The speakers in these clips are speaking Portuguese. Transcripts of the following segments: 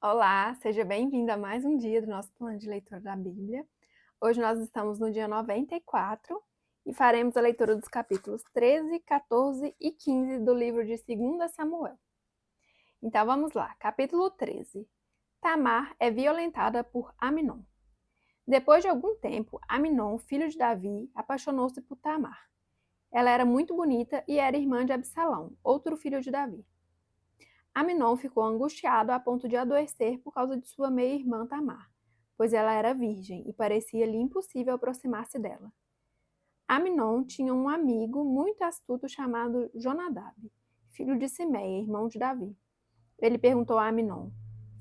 Olá, seja bem-vindo a mais um dia do nosso plano de leitura da Bíblia. Hoje nós estamos no dia 94 e faremos a leitura dos capítulos 13, 14 e 15 do livro de 2 Samuel. Então vamos lá, capítulo 13. Tamar é violentada por Aminon. Depois de algum tempo, Aminon, filho de Davi, apaixonou-se por Tamar. Ela era muito bonita e era irmã de Absalão, outro filho de Davi. Aminon ficou angustiado a ponto de adoecer por causa de sua meia-irmã Tamar, pois ela era virgem e parecia-lhe impossível aproximar-se dela. Aminon tinha um amigo muito astuto chamado Jonadab, filho de Simeia, irmão de Davi. Ele perguntou a Aminon: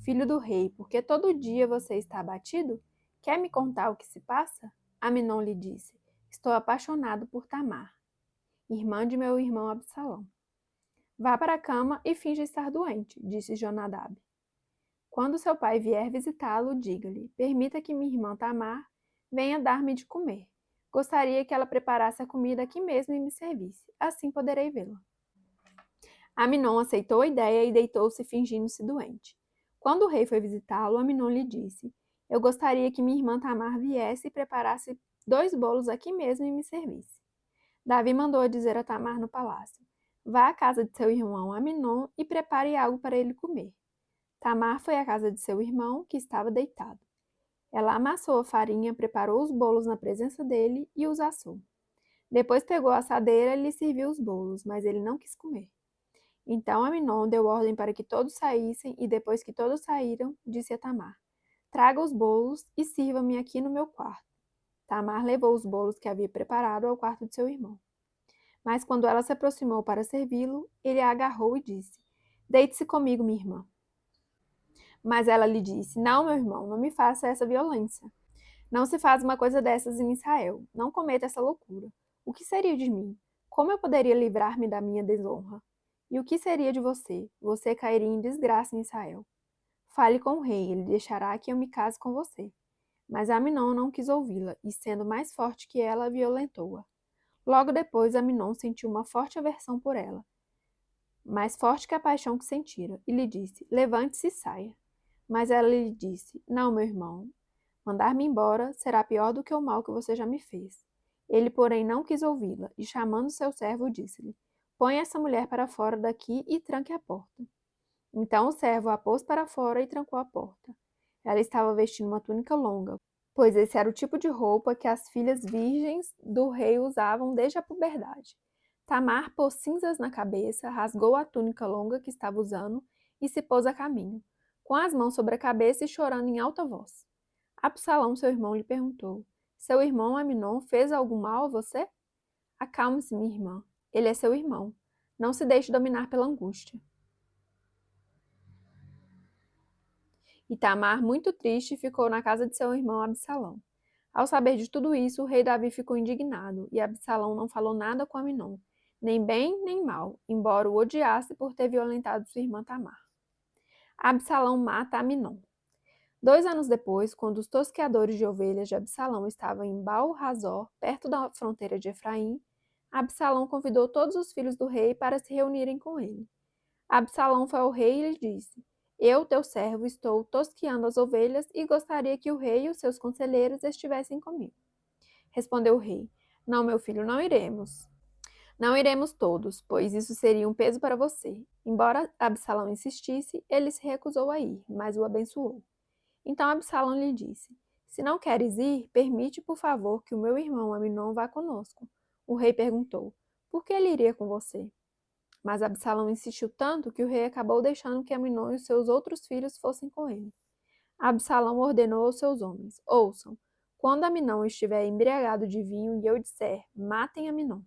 Filho do rei, por que todo dia você está abatido? Quer me contar o que se passa? Aminon lhe disse: Estou apaixonado por Tamar, irmã de meu irmão Absalão. Vá para a cama e finja estar doente, disse Jonadab. Quando seu pai vier visitá-lo, diga-lhe: Permita que minha irmã Tamar venha dar-me de comer. Gostaria que ela preparasse a comida aqui mesmo e me servisse. Assim poderei vê-la. Aminon aceitou a ideia e deitou-se fingindo-se doente. Quando o rei foi visitá-lo, Aminon lhe disse: Eu gostaria que minha irmã Tamar viesse e preparasse 2 bolos aqui mesmo e me servisse. Davi mandou dizer a Tamar no palácio: Vá à casa de seu irmão Aminon e prepare algo para ele comer. Tamar foi à casa de seu irmão, que estava deitado. Ela amassou a farinha, preparou os bolos na presença dele e os assou. Depois pegou a assadeira e lhe serviu os bolos, mas ele não quis comer. Então Aminon deu ordem para que todos saíssem e depois que todos saíram, disse a Tamar: Traga os bolos e sirva-me aqui no meu quarto. Tamar levou os bolos que havia preparado ao quarto de seu irmão. Mas quando ela se aproximou para servi-lo, ele a agarrou e disse: Deite-se comigo, minha irmã. Mas ela lhe disse: Não, meu irmão, não me faça essa violência. Não se faz uma coisa dessas em Israel. Não cometa essa loucura. O que seria de mim? Como eu poderia livrar-me da minha desonra? E o que seria de você? Você cairia em desgraça em Israel. Fale com o rei, ele deixará que eu me case com você. Mas Aminon não quis ouvi-la, e sendo mais forte que ela, violentou-a. Logo depois, Aminon sentiu uma forte aversão por ela, mais forte que a paixão que sentira, e lhe disse: Levante-se e saia. Mas ela lhe disse: Não, meu irmão, mandar-me embora será pior do que o mal que você já me fez. Ele, porém, não quis ouvi-la, e chamando seu servo, disse-lhe: Põe essa mulher para fora daqui e tranque a porta. Então o servo a pôs para fora e trancou a porta. Ela estava vestindo uma túnica longa, pois esse era o tipo de roupa que as filhas virgens do rei usavam desde a puberdade. Tamar pôs cinzas na cabeça, rasgou a túnica longa que estava usando e se pôs a caminho, com as mãos sobre a cabeça e chorando em alta voz. Absalão, seu irmão, lhe perguntou: Seu irmão Aminon fez algum mal a você? Acalme-se, minha irmã. Ele é seu irmão. Não se deixe dominar pela angústia. E Tamar, muito triste, ficou na casa de seu irmão Absalão. Ao saber de tudo isso, o rei Davi ficou indignado, e Absalão não falou nada com Aminon, nem bem nem mal, embora o odiasse por ter violentado sua irmã Tamar. Absalão mata Aminon. 2 anos depois, quando os tosqueadores de ovelhas de Absalão estavam em Baal-Razor, perto da fronteira de Efraim, Absalão convidou todos os filhos do rei para se reunirem com ele. Absalão foi ao rei e lhe disse: Eu, teu servo, estou tosqueando as ovelhas e gostaria que o rei e os seus conselheiros estivessem comigo. Respondeu o rei: Não, meu filho, não iremos. Não iremos todos, pois isso seria um peso para você. Embora Absalão insistisse, ele se recusou a ir, mas o abençoou. Então Absalão lhe disse: Se não queres ir, permite, por favor, que o meu irmão Aminon vá conosco. O rei perguntou: Por que ele iria com você? Mas Absalão insistiu tanto que o rei acabou deixando que Aminon e os seus outros filhos fossem com ele. Absalão ordenou aos seus homens: Ouçam, quando Aminon estiver embriagado de vinho e eu disser: Matem Aminon,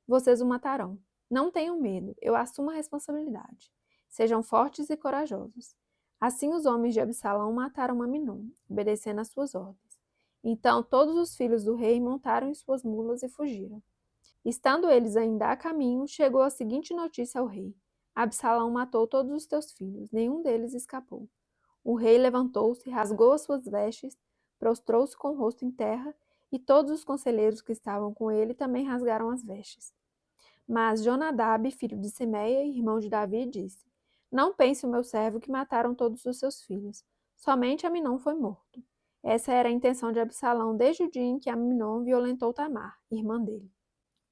vocês o matarão. Não tenham medo, eu assumo a responsabilidade. Sejam fortes e corajosos. Assim os homens de Absalão mataram Aminon, obedecendo às suas ordens. Então todos os filhos do rei montaram em suas mulas e fugiram. Estando eles ainda a caminho, chegou a seguinte notícia ao rei: Absalão matou todos os teus filhos, nenhum deles escapou. O rei levantou-se, rasgou as suas vestes, prostrou-se com o rosto em terra, e todos os conselheiros que estavam com ele também rasgaram as vestes. Mas Jonadab, filho de Simeia, irmão de Davi, disse: Não pense o meu servo que mataram todos os seus filhos. Somente Aminon foi morto. Essa era a intenção de Absalão desde o dia em que Aminon violentou Tamar, irmã dele.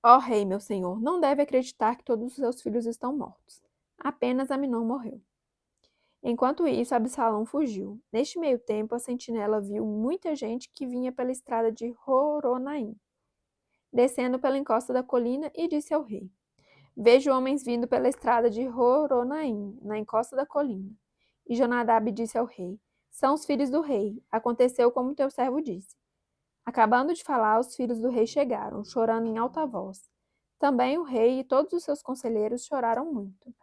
Ó rei, meu senhor, não deve acreditar que todos os seus filhos estão mortos. Apenas Aminon morreu. Enquanto isso, Absalão fugiu. Neste meio tempo, a sentinela viu muita gente que vinha pela estrada de Horonaim, descendo pela encosta da colina, e disse ao rei: Vejo homens vindo pela estrada de Horonaim, na encosta da colina. E Jonadab disse ao rei: São os filhos do rei. Aconteceu como teu servo disse. Acabando de falar, os filhos do rei chegaram, chorando em alta voz. Também o rei e todos os seus conselheiros choraram muito.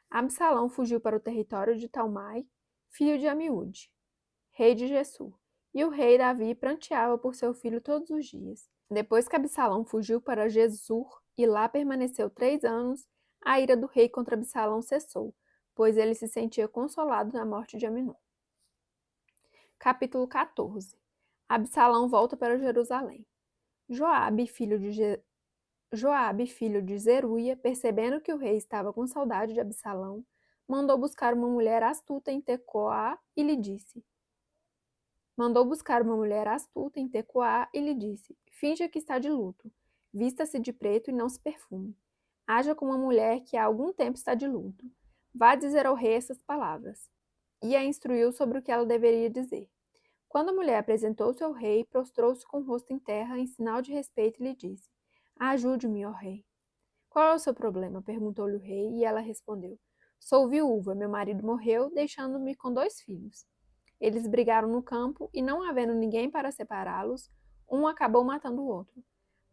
Absalão fugiu para o território de Talmai, filho de Amiúde, rei de Gesur. E o rei Davi pranteava por seu filho todos os dias. Depois que Absalão fugiu para Gesur e lá permaneceu 3 anos, a ira do rei contra Absalão cessou, pois ele se sentia consolado na morte de Aminon. Capítulo 14. Absalão volta para Jerusalém. Joabe, filho de Zeruia, percebendo que o rei estava com saudade de Absalão, mandou buscar uma mulher astuta em Tecoá e lhe disse: Finja que está de luto, vista-se de preto e não se perfume. Haja como uma mulher que há algum tempo está de luto. Vá dizer ao rei essas palavras. E a instruiu sobre o que ela deveria dizer. Quando a mulher apresentou-se ao rei, prostrou-se com o rosto em terra em sinal de respeito e lhe disse: Ajude-me, ó rei. Qual é o seu problema? Perguntou-lhe o rei, e ela respondeu: Sou viúva, meu marido morreu, deixando-me com 2 filhos. Eles brigaram no campo e, não havendo ninguém para separá-los, um acabou matando o outro.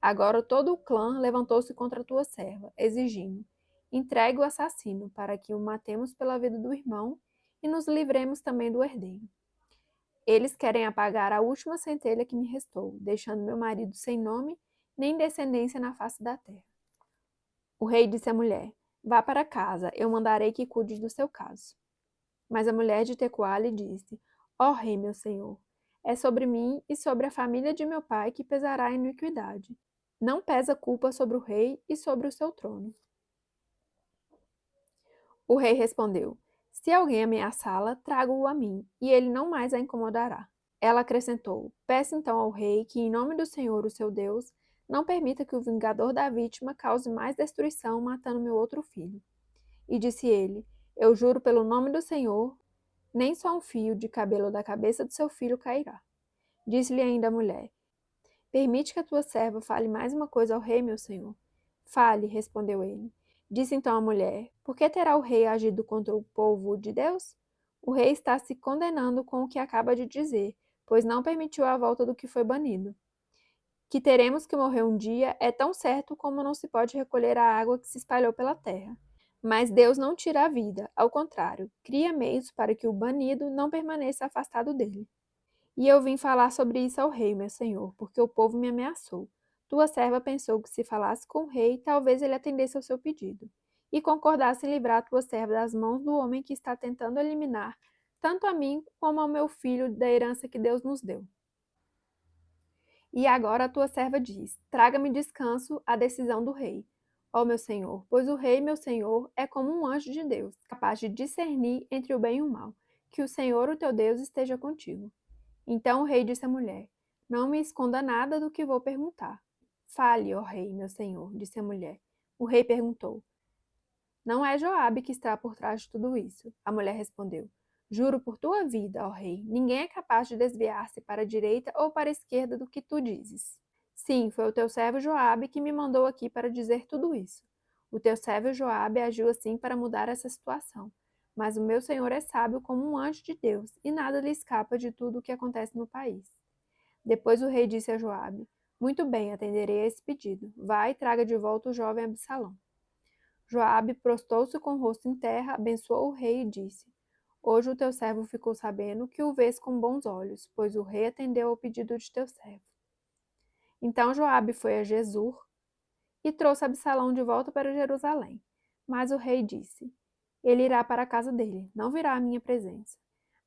Agora todo o clã levantou-se contra a tua serva, exigindo: Entregue o assassino, para que o matemos pela vida do irmão e nos livremos também do herdeiro. Eles querem apagar a última centelha que me restou, deixando meu marido sem nome nem descendência na face da terra. O rei disse à mulher: Vá para casa, eu mandarei que cuide do seu caso. Mas a mulher de Tecoá lhe disse: Ó rei, meu senhor, é sobre mim e sobre a família de meu pai que pesará a iniquidade. Não pesa culpa sobre o rei e sobre o seu trono. O rei respondeu: Se alguém ameaçá-la, traga-o a mim, e ele não mais a incomodará. Ela acrescentou: Peça então ao rei que, em nome do Senhor, o seu Deus, não permita que o vingador da vítima cause mais destruição matando meu outro filho. E disse ele: Eu juro pelo nome do Senhor, nem só um fio de cabelo da cabeça de seu filho cairá. Disse-lhe ainda a mulher: Permite que a tua serva fale mais uma coisa ao rei, meu senhor. Fale, respondeu ele. Disse então a mulher: Por que terá o rei agido contra o povo de Deus? O rei está se condenando com o que acaba de dizer, pois não permitiu a volta do que foi banido. Que teremos que morrer um dia é tão certo como não se pode recolher a água que se espalhou pela terra. Mas Deus não tira a vida, ao contrário, cria meios para que o banido não permaneça afastado dele. E eu vim falar sobre isso ao rei, meu senhor, porque o povo me ameaçou. Tua serva pensou que se falasse com o rei, talvez ele atendesse ao seu pedido, e concordasse em livrar tua serva das mãos do homem que está tentando eliminar tanto a mim como ao meu filho da herança que Deus nos deu. E agora a tua serva diz: Traga-me descanso a decisão do rei, ó meu senhor, pois o rei, meu senhor, é como um anjo de Deus, capaz de discernir entre o bem e o mal. Que o Senhor, o teu Deus, esteja contigo. Então o rei disse à mulher: Não me esconda nada do que vou perguntar. Fale, ó rei, meu senhor, disse a mulher. O rei perguntou: Não é Joabe que está por trás de tudo isso? A mulher respondeu: Juro por tua vida, ó rei, ninguém é capaz de desviar-se para a direita ou para a esquerda do que tu dizes. Sim, foi o teu servo Joabe que me mandou aqui para dizer tudo isso. O teu servo Joabe agiu assim para mudar essa situação. Mas o meu senhor é sábio como um anjo de Deus, e nada lhe escapa de tudo o que acontece no país. Depois o rei disse a Joabe: Muito bem, atenderei a esse pedido. Vá e traga de volta o jovem Absalão. Joabe prostou-se com o rosto em terra, abençoou o rei e disse: Hoje o teu servo ficou sabendo que o vês com bons olhos, pois o rei atendeu ao pedido de teu servo. Então Joabe foi a Gesur e trouxe Absalão de volta para Jerusalém. Mas o rei disse: Ele irá para a casa dele, não virá à minha presença.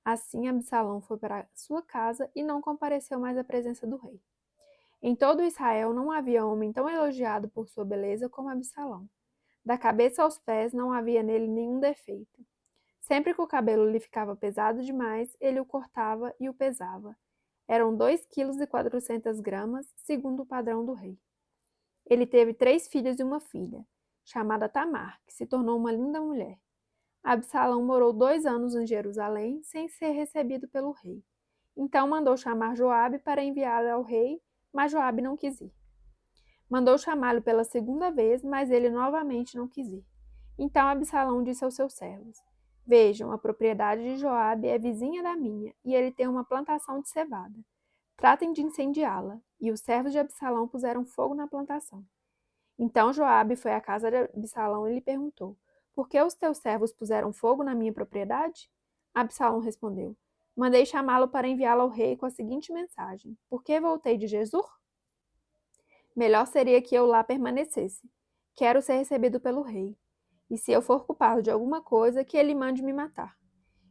Assim Absalão foi para sua casa e não compareceu mais à presença do rei. Em todo Israel não havia homem tão elogiado por sua beleza como Absalão. Da cabeça aos pés não havia nele nenhum defeito. Sempre que o cabelo lhe ficava pesado demais, ele o cortava e o pesava. Eram 2,4 kg, segundo o padrão do rei. Ele teve 3 filhos e uma filha, chamada Tamar, que se tornou uma linda mulher. Absalão morou 2 anos em Jerusalém, sem ser recebido pelo rei. Então mandou chamar Joabe para enviá-lo ao rei, mas Joabe não quis ir. Mandou chamá-lo pela segunda vez, mas ele novamente não quis ir. Então Absalão disse aos seus servos: Vejam, a propriedade de Joabe é vizinha da minha, e ele tem uma plantação de cevada. Tratem de incendiá-la. E os servos de Absalão puseram fogo na plantação. Então Joabe foi à casa de Absalão e lhe perguntou: Por que os teus servos puseram fogo na minha propriedade? Absalão respondeu: Mandei chamá-lo para enviá-lo ao rei com a seguinte mensagem: Por que voltei de Jesur? Melhor seria que eu lá permanecesse. Quero ser recebido pelo rei. E se eu for culpado de alguma coisa, que ele mande me matar.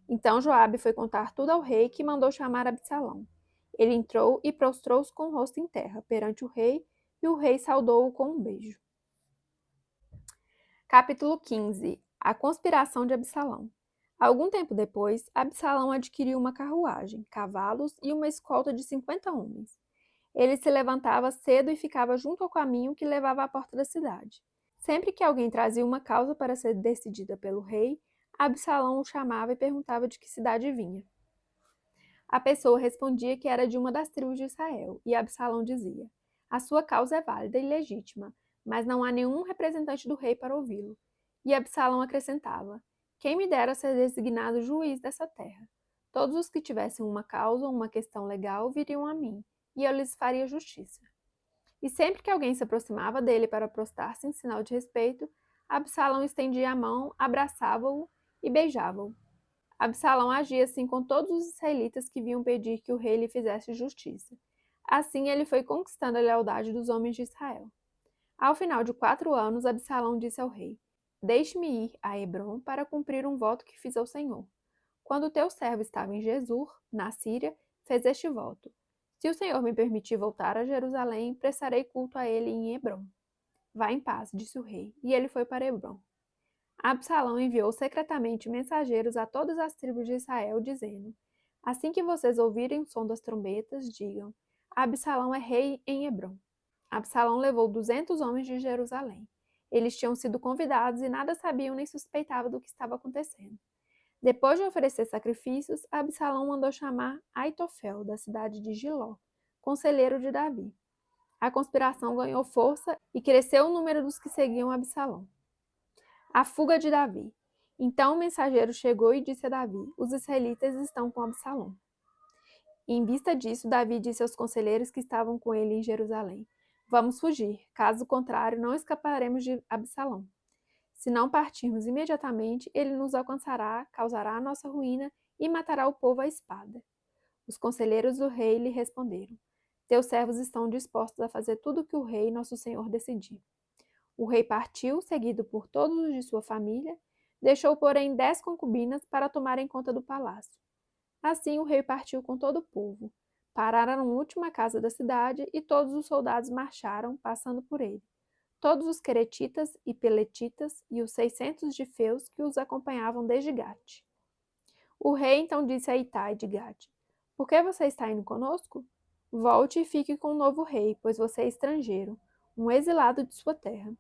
Então Joabe foi contar tudo ao rei, que mandou chamar Absalão. Ele entrou e prostrou-se com o rosto em terra perante o rei, e o rei saudou-o com um beijo. Capítulo 15. A conspiração de Absalão. Algum tempo depois, Absalão adquiriu uma carruagem, cavalos e uma escolta de 50 homens. Ele se levantava cedo e ficava junto ao caminho que levava à porta da cidade. Sempre que alguém trazia uma causa para ser decidida pelo rei, Absalão o chamava e perguntava de que cidade vinha. A pessoa respondia que era de uma das tribos de Israel, e Absalão dizia: A sua causa é válida e legítima, mas não há nenhum representante do rei para ouvi-lo. E Absalão acrescentava: Quem me dera ser designado juiz dessa terra? Todos os que tivessem uma causa ou uma questão legal viriam a mim, e eu lhes faria justiça. E sempre que alguém se aproximava dele para prostrar-se em sinal de respeito, Absalão estendia a mão, abraçava-o e beijava-o. Absalão agia assim com todos os israelitas que vinham pedir que o rei lhe fizesse justiça. Assim ele foi conquistando a lealdade dos homens de Israel. Ao final de 4 anos, Absalão disse ao rei: Deixe-me ir a Hebrom para cumprir um voto que fiz ao Senhor. Quando teu servo estava em Jesur, na Síria, fez este voto: Se o Senhor me permitir voltar a Jerusalém, prestarei culto a ele em Hebrom. Vá em paz, disse o rei, e ele foi para Hebrom. Absalão enviou secretamente mensageiros a todas as tribos de Israel, dizendo: Assim que vocês ouvirem o som das trombetas, digam: Absalão é rei em Hebrom. Absalão levou 200 homens de Jerusalém. Eles tinham sido convidados e nada sabiam nem suspeitavam do que estava acontecendo. Depois de oferecer sacrifícios, Absalão mandou chamar Aitofel, da cidade de Giló, conselheiro de Davi. A conspiração ganhou força e cresceu o número dos que seguiam Absalão. A fuga de Davi. Então o mensageiro chegou e disse a Davi: Os israelitas estão com Absalão. Em vista disso, Davi disse aos conselheiros que estavam com ele em Jerusalém: Vamos fugir, caso contrário, não escaparemos de Absalão. Se não partirmos imediatamente, ele nos alcançará, causará a nossa ruína e matará o povo à espada. Os conselheiros do rei lhe responderam: Teus servos estão dispostos a fazer tudo o que o rei, nosso senhor, decidir. O rei partiu, seguido por todos os de sua família, deixou, porém, 10 concubinas para tomarem conta do palácio. Assim o rei partiu com todo o povo. Pararam na última casa da cidade e todos os soldados marcharam, passando por ele. Todos os queretitas e peletitas e os 600 de Feus que os acompanhavam desde Gate. O rei então disse a Itai de Gate: Por que você está indo conosco? Volte e fique com o novo rei, pois você é estrangeiro, um exilado de sua terra.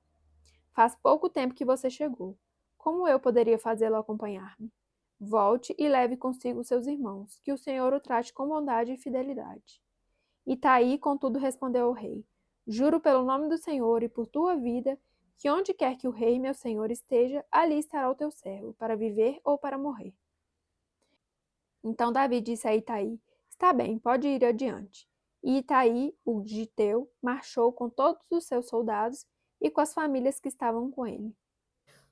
Faz pouco tempo que você chegou. Como eu poderia fazê-lo acompanhar-me? Volte e leve consigo seus irmãos, que o Senhor o trate com bondade e fidelidade. Itai, contudo, respondeu ao rei: Juro pelo nome do Senhor e por tua vida, que onde quer que o rei, meu senhor, esteja, ali estará o teu servo, para viver ou para morrer. Então Davi disse a Itai: Está bem, pode ir adiante. E Itai, o giteu, marchou com todos os seus soldados e com as famílias que estavam com ele.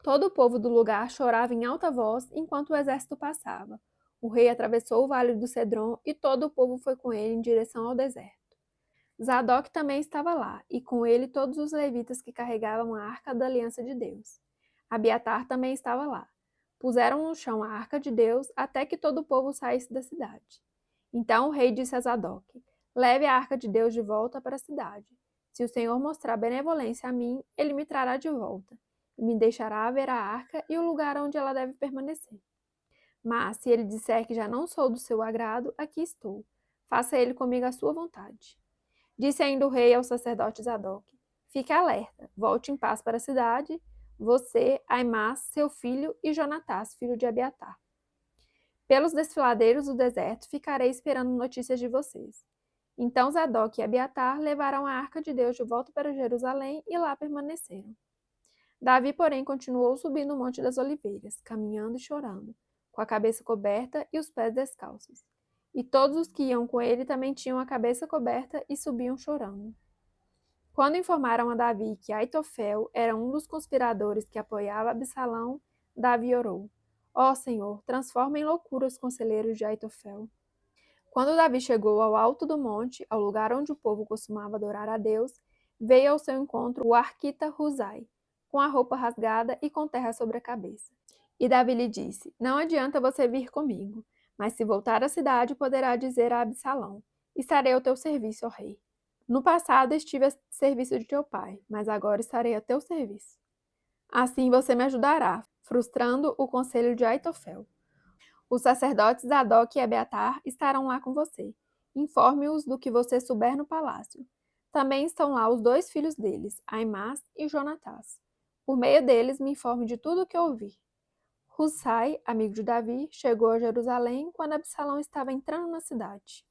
Todo o povo do lugar chorava em alta voz enquanto o exército passava. O rei atravessou o vale do Cedron e todo o povo foi com ele em direção ao deserto. Zadok também estava lá, e com ele todos os levitas que carregavam a arca da aliança de Deus. Abiatar também estava lá. Puseram no chão a arca de Deus até que todo o povo saísse da cidade. Então o rei disse a Zadok: Leve a arca de Deus de volta para a cidade. Se o Senhor mostrar benevolência a mim, ele me trará de volta, e me deixará ver a arca e o lugar onde ela deve permanecer. Mas, se ele disser que já não sou do seu agrado, aqui estou. Faça ele comigo a sua vontade. Disse ainda o rei ao sacerdote Zadok: Fique alerta, volte em paz para a cidade, você, Aimás, seu filho, e Jonatás, filho de Abiatar. Pelos desfiladeiros do deserto ficarei esperando notícias de vocês. Então Zadok e Abiatar levaram a arca de Deus de volta para Jerusalém e lá permaneceram. Davi, porém, continuou subindo o Monte das Oliveiras, caminhando e chorando, com a cabeça coberta e os pés descalços. E todos os que iam com ele também tinham a cabeça coberta e subiam chorando. Quando informaram a Davi que Aitofel era um dos conspiradores que apoiava Absalão, Davi orou: Ó Senhor, transforma em loucura os conselheiros de Aitofel. Quando Davi chegou ao alto do monte, ao lugar onde o povo costumava adorar a Deus, veio ao seu encontro o arquita Husai, com a roupa rasgada e com terra sobre a cabeça. E Davi lhe disse: Não adianta você vir comigo, mas se voltar à cidade, poderá dizer a Absalão: Estarei ao teu serviço, ó rei. No passado estive a serviço de teu pai, mas agora estarei a teu serviço. Assim você me ajudará, frustrando o conselho de Aitofel. Os sacerdotes Zadok e Abiatar estarão lá com você. Informe-os do que você souber no palácio. Também estão lá os 2 filhos deles, Aimás e Jonatás. Por meio deles me informe de tudo o que ouvir. Husai, amigo de Davi, chegou a Jerusalém quando Absalão estava entrando na cidade.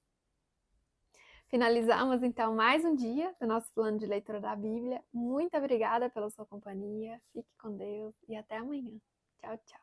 Finalizamos então mais um dia do nosso plano de leitura da Bíblia. Muito obrigada pela sua companhia. Fique com Deus e até amanhã. Tchau, tchau.